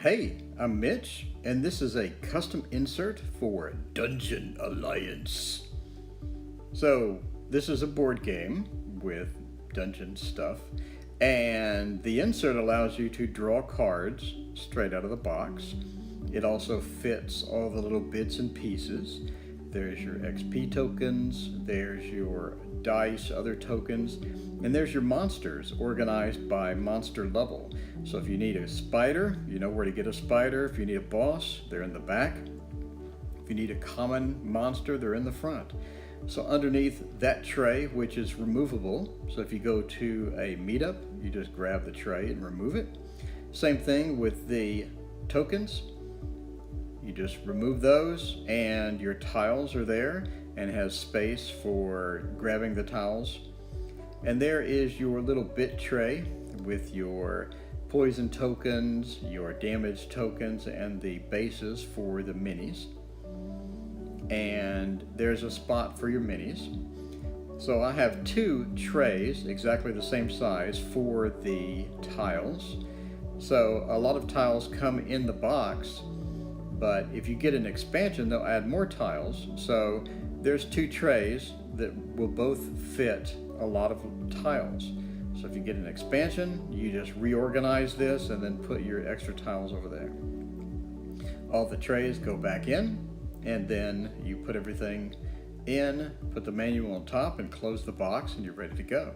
Hey, I'm Mitch, and this is a custom insert for Dungeon Alliance. So, this is a board game with dungeon stuff, and the insert allows you to draw cards straight out of the box. It also fits all the little bits and pieces. There's your XP tokens, there's your dice, other tokens, and there's your monsters organized by monster level. So if you need a spider, you know where to get a spider. If you need a boss, they're in the back. If you need a common monster, they're in the front. So underneath that tray, which is removable, so if you go to a meetup, you just grab the tray and remove it. Same thing with the tokens. You just remove those and your tiles are there and has space for grabbing the tiles. And there is your little bit tray with your poison tokens, your damage tokens, and the bases for the minis. And there's a spot for your minis. So I have two trays, exactly the same size, for the tiles. So a lot of tiles come in the box, but if you get an expansion, they'll add more tiles. So there's two trays that will both fit a lot of tiles. So if you get an expansion, you just reorganize this and then put your extra tiles over there. All the trays go back in, and then you put everything in, put the manual on top, and close the box, and you're ready to go.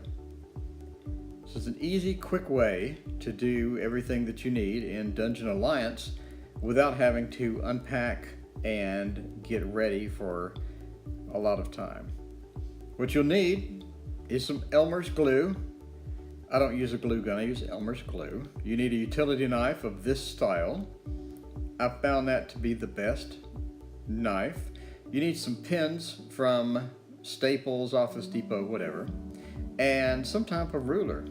So it's an easy, quick way to do everything that you need in Dungeon Alliance without having to unpack and get ready for a lot of time. What you'll need is some Elmer's glue. I don't use a glue gun, I use Elmer's glue. You need a utility knife of this style. I found that to be the best knife. You need some pins from Staples, Office Depot, whatever, and some type of ruler.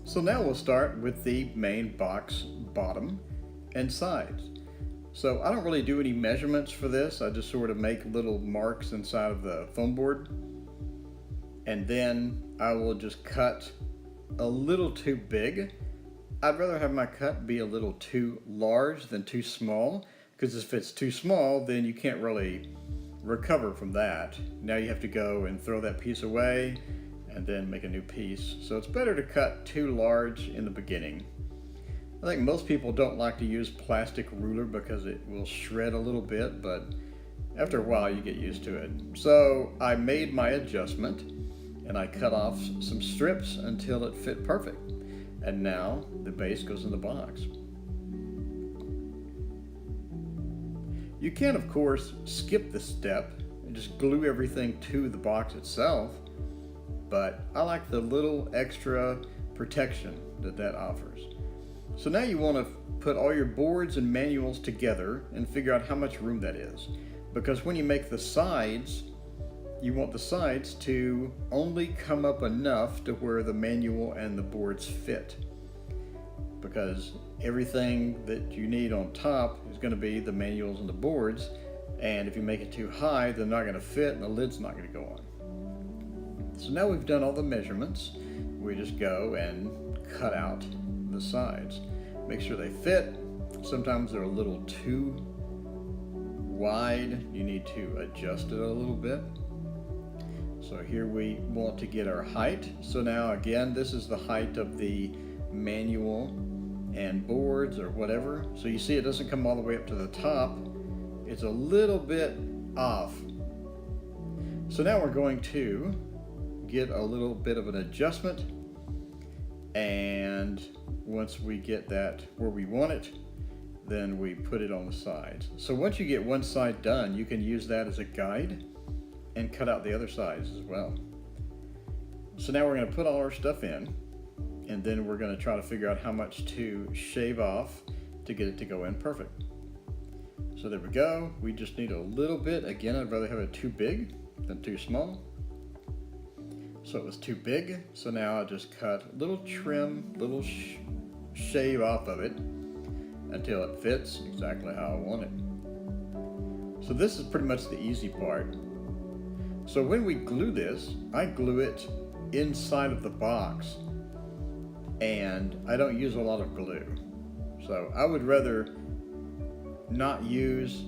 So now we'll start with the main box bottom and sides. So I don't really do any measurements for this. I just sort of make little marks inside of the foam board. And then I will just cut a little too big. I'd rather have my cut be a little too large than too small, because if it's too small, then you can't really recover from that. Now you have to go and throw that piece away and then make a new piece. So it's better to cut too large in the beginning. I think most people don't like to use plastic ruler because it will shred a little bit, but after a while you get used to it. So I made my adjustment and I cut off some strips until it fit perfect. And now the base goes in the box. You can, of course, skip this step and just glue everything to the box itself, but I like the little extra protection that offers. So now you want to put all your boards and manuals together and figure out how much room that is. Because when you make the sides, you want the sides to only come up enough to where the manual and the boards fit. Because everything that you need on top is going to be the manuals and the boards, and if you make it too high, they're not going to fit and the lid's not going to go on. So now we've done all the measurements, we just go and cut out the sides. Make sure they fit. Sometimes they're a little too wide. You need to adjust it a little bit. So here we want to get our height. So now again, this is the height of the manual and boards or whatever. So you see it doesn't come all the way up to the top. It's a little bit off. So now we're going to get a little bit of an adjustment, and once we get that where we want it, then we put it on the sides. So once you get one side done, you can use that as a guide and cut out the other sides as well. So now we're going to put all our stuff in, and then we're going to try to figure out how much to shave off to get it to go in perfect. So there we go. We just need a little bit. Again, I'd rather have it too big than too small. So it was too big. So now I just cut a little trim, little shave off of it until it fits exactly how I want it. So this is pretty much the easy part. So when we glue this, I glue it inside of the box, and I don't use a lot of glue. So I would rather not use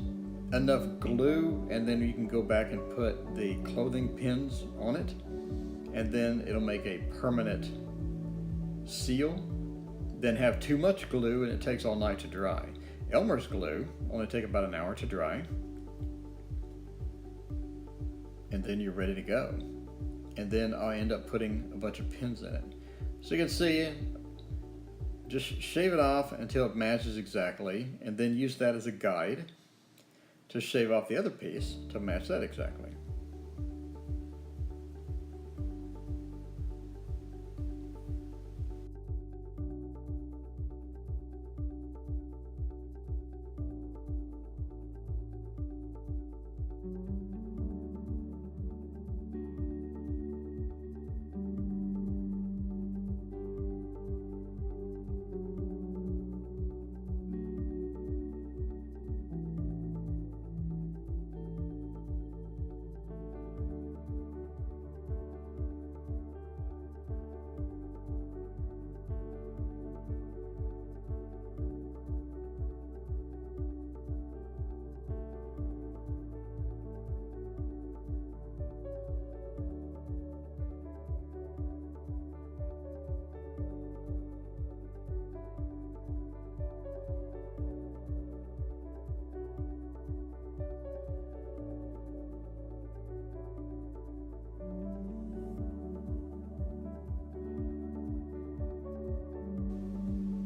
enough glue, and then you can go back and put the clothing pins on it, and then it'll make a permanent seal, than have too much glue and it takes all night to dry. Elmer's glue only take about an hour to dry, and then you're ready to go. And then I'll end up putting a bunch of pins in it. So you can see, just shave it off until it matches exactly, and then use that as a guide to shave off the other piece to match that exactly.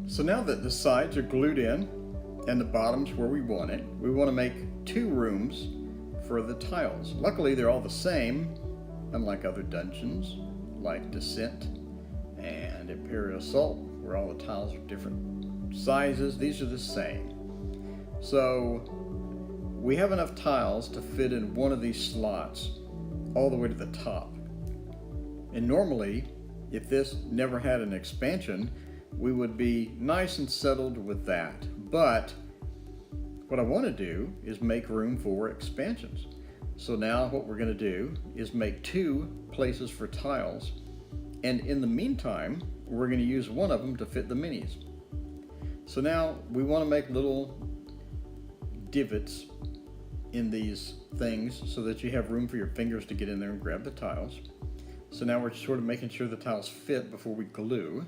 So now that the sides are glued in and the bottom's where we want it, we want to make two rooms for the tiles. Luckily they're all the same, unlike other dungeons like Descent and Imperial Assault, where all the tiles are different sizes. These are the same. So we have enough tiles to fit in one of these slots all the way to the top. And normally, if this never had an expansion, we would be nice and settled with that. But what I want to do is make room for expansions. So now what we're going to do is make two places for tiles, and in the meantime we're going to use one of them to fit the minis. So now we want to make little divots in these things so that you have room for your fingers to get in there and grab the tiles. So now we're sort of making sure the tiles fit before we glue.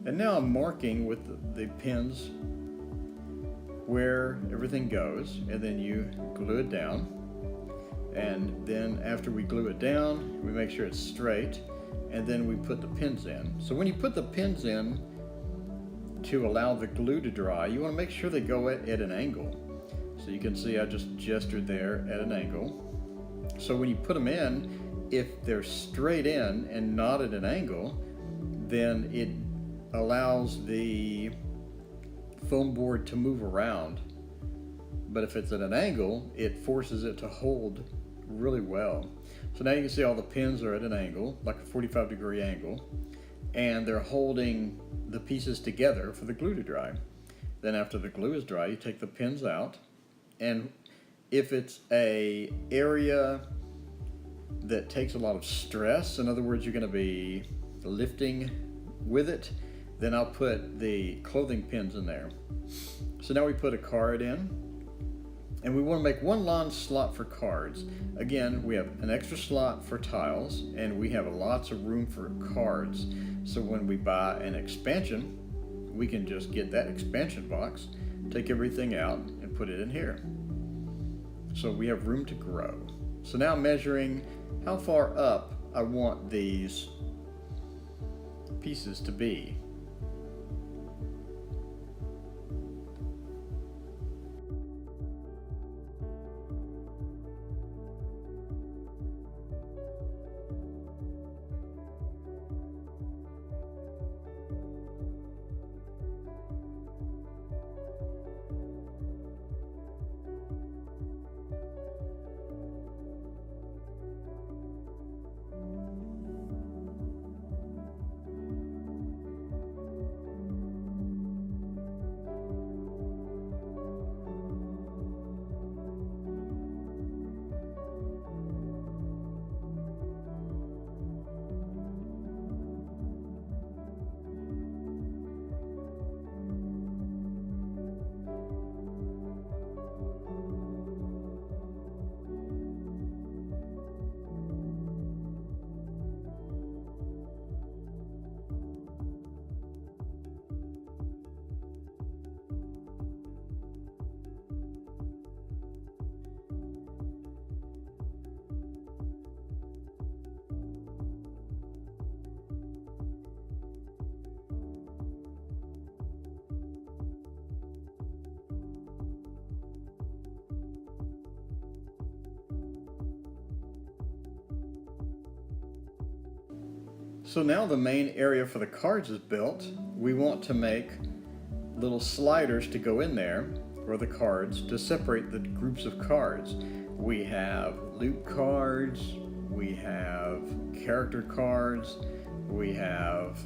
And now I'm marking with the pins where everything goes, and then you glue it down. And then after we glue it down, we make sure it's straight, and then we put the pins in. So when you put the pins in to allow the glue to dry, you want to make sure they go at an angle. So you can see I just gestured there at an angle. So when you put them in, if they're straight in and not at an angle, then it allows the foam board to move around. But if it's at an angle, it forces it to hold really well. So now you can see all the pins are at an angle, like a 45-degree angle, and they're holding the pieces together for the glue to dry. Then after the glue is dry, you take the pins out, and if it's a area that takes a lot of stress, in other words, you're going to be lifting with it, then I'll put the clothing pins in there. So now we put a card in, and we want to make one lawn slot for cards. Again, we have an extra slot for tiles, and we have lots of room for cards. So when we buy an expansion, we can just get that expansion box, take everything out, and put it in here. So we have room to grow. So now I'm measuring how far up I want these pieces to be. So now the main area for the cards is built. We want to make little sliders to go in there for the cards to separate the groups of cards. We have loot cards, we have character cards, we have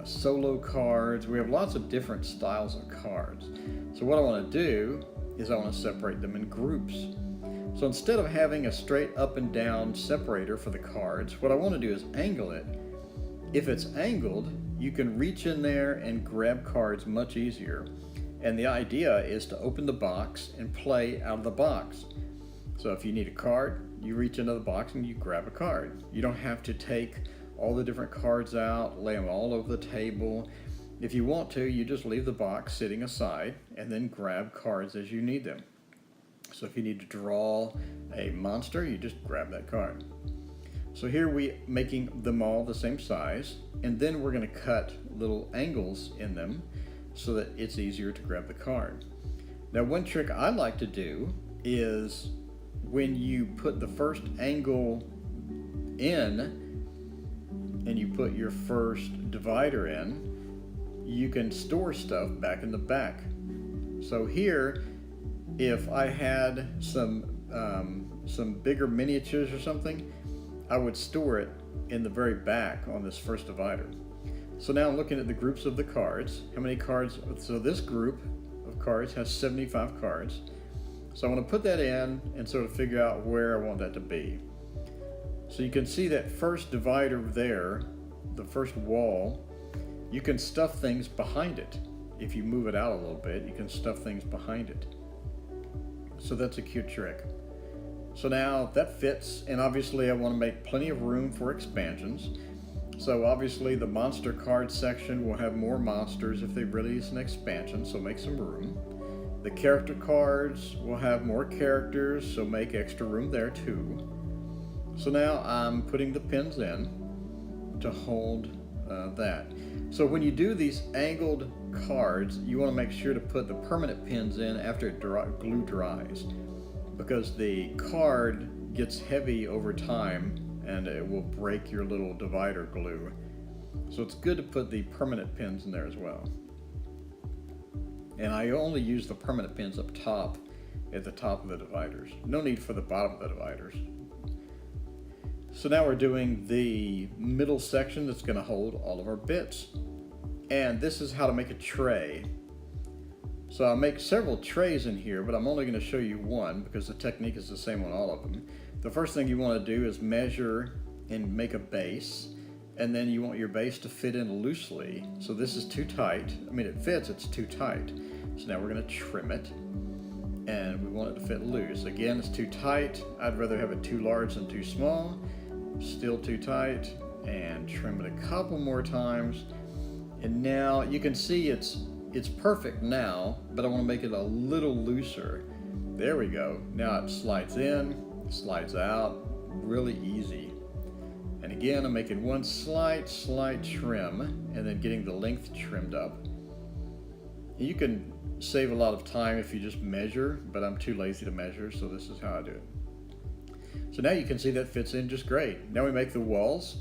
solo cards, we have lots of different styles of cards. So what I want to do is I want to separate them in groups. So instead of having a straight up and down separator for the cards, what I want to do is angle it. If it's angled, you can reach in there and grab cards much easier. And the idea is to open the box and play out of the box. So if you need a card, you reach into the box and you grab a card. You don't have to take all the different cards out, lay them all over the table. If you want to, you just leave the box sitting aside and then grab cards as you need them. So if you need to draw a monster, you just grab that card. So here we making them all the same size, and then we're going to cut little angles in them so that it's easier to grab the card. Now one trick I like to do is when you put the first angle in and you put your first divider in, you can store stuff back in the back. So here, if I had some bigger miniatures or something, I would store it in the very back on this first divider. So now I'm looking at the groups of the cards. How many cards? So this group of cards has 75 cards. So I want to put that in and sort of figure out where I want that to be. So you can see that first divider there, the first wall, you can stuff things behind it. If you move it out a little bit, you can stuff things behind it. So that's a cute trick. So now that fits, and obviously I want to make plenty of room for expansions. So obviously the monster card section will have more monsters if they release an expansion, so make some room. The character cards will have more characters, so make extra room there too. So now I'm putting the pins in to hold that. So when you do these angled cards, you want to make sure to put the permanent pins in after glue dries, because the card gets heavy over time and it will break your little divider glue. So it's good to put the permanent pins in there as well. And I only use the permanent pins up top at the top of the dividers. No need for the bottom of the dividers. So now we're doing the middle section that's going to hold all of our bits. And this is how to make a tray. So I'll make several trays in here, but I'm only going to show you one because the technique is the same on all of them. The first thing you want to do is measure and make a base, and then you want your base to fit in loosely. So this is too tight. I mean, it fits, it's too tight. So now we're going to trim it, and we want it to fit loose. Again, it's too tight. I'd rather have it too large than too small. Still too tight, and trim it a couple more times. And now you can see it's perfect now, but I want to make it a little looser. There we go. Now it slides in, slides out, really easy. And again, I'm making one slight trim and then getting the length trimmed up. You can save a lot of time if you just measure, but I'm too lazy to measure, so this is how I do it. So now you can see that fits in just great. Now we make the walls.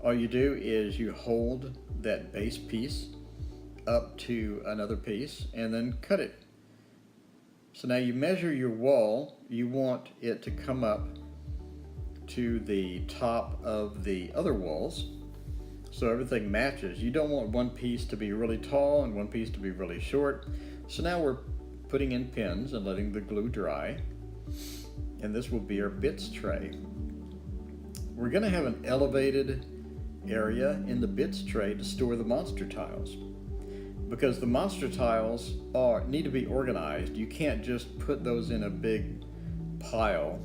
All you do is you hold that base piece up to another piece and then cut it. So now you measure your wall. You want it to come up to the top of the other walls so everything matches. You don't want one piece to be really tall and one piece to be really short. So now we're putting in pins and letting the glue dry, and this will be our bits tray. We're going to have an elevated area in the bits tray to store the monster tiles, because the monster tiles need to be organized. You can't just put those in a big pile.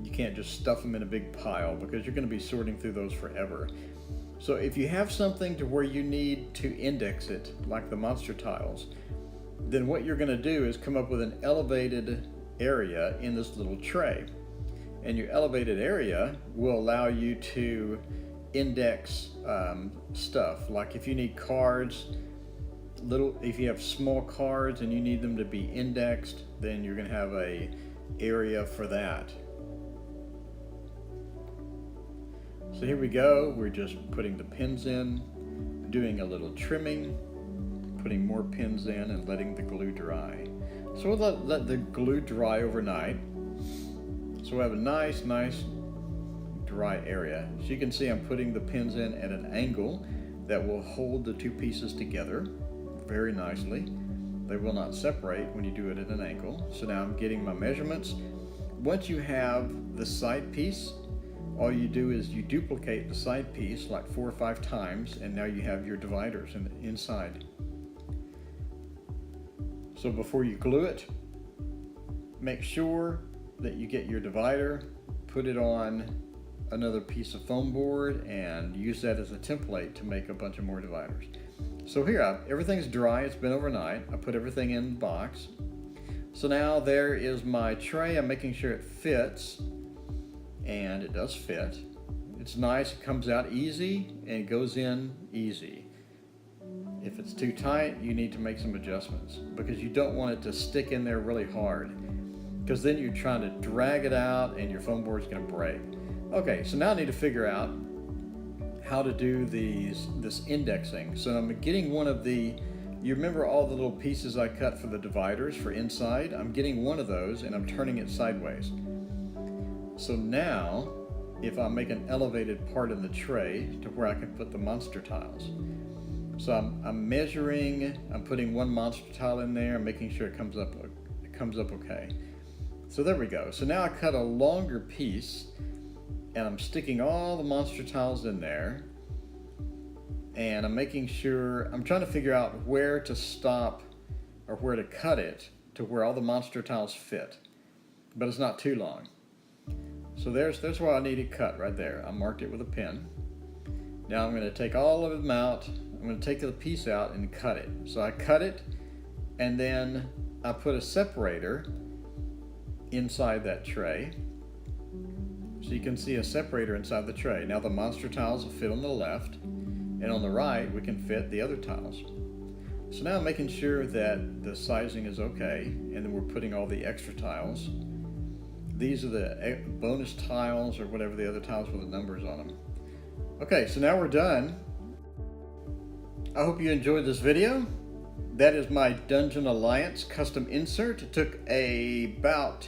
You can't just stuff them in a big pile because you're going to be sorting through those forever. So if you have something to where you need to index it, like the monster tiles, then what you're going to do is come up with an elevated area in this little tray. And your elevated area will allow you to index stuff. Like if you need cards, if you have small cards and you need them to be indexed, then you're going to have a area for that. So here we go, we're just putting the pins in, doing a little trimming, putting more pins in and letting the glue dry. So we'll let the glue dry overnight. So we have a nice dry area. As you can see, I'm putting the pins in at an angle that will hold the two pieces together very nicely. They will not separate when you do it at an angle. So now I'm getting my measurements. Once you have the side piece, all you do is you duplicate the side piece like 4 or 5 times, and now you have your dividers inside. So before you glue it, make sure that you get your divider, put it on another piece of foam board, and use that as a template to make a bunch of more dividers. So here, everything's dry, it's been overnight. I put everything in the box. So now there is my tray. I'm making sure it fits, and it does fit. It's nice, it comes out easy, and it goes in easy. If it's too tight, you need to make some adjustments because you don't want it to stick in there really hard, because then you're trying to drag it out and your foam board's gonna break. Okay, so now I need to figure out how to do this indexing. So I'm getting one of the, you remember all the little pieces I cut for the dividers for inside? I'm getting one of those and I'm turning it sideways. So now, if I make an elevated part in the tray to where I can put the monster tiles. So I'm measuring, I'm putting one monster tile in there, making sure it comes up okay. So there we go. So now I cut a longer piece and I'm sticking all the monster tiles in there, and I'm making sure, I'm trying to figure out where to stop or where to cut it to where all the monster tiles fit, but it's not too long. So there's where I need it cut right there. I marked it with a pen. Now I'm going to take all of them out. I'm going to take the piece out and cut it. So I cut it, and then I put a separator inside that tray. So you can see a separator inside the tray. Now the monster tiles will fit on the left, and on the right we can fit the other tiles. So now I'm making sure that the sizing is okay, and then we're putting all the extra tiles. These are the bonus tiles, or whatever, the other tiles with the numbers on them. Okay, so now we're done. I hope you enjoyed this video. That is my Dungeon Alliance custom insert. It took about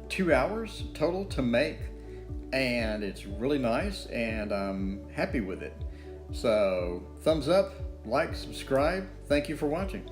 2 hours total to make, and it's really nice, and I'm happy with it. So thumbs up, like, subscribe. Thank you for watching.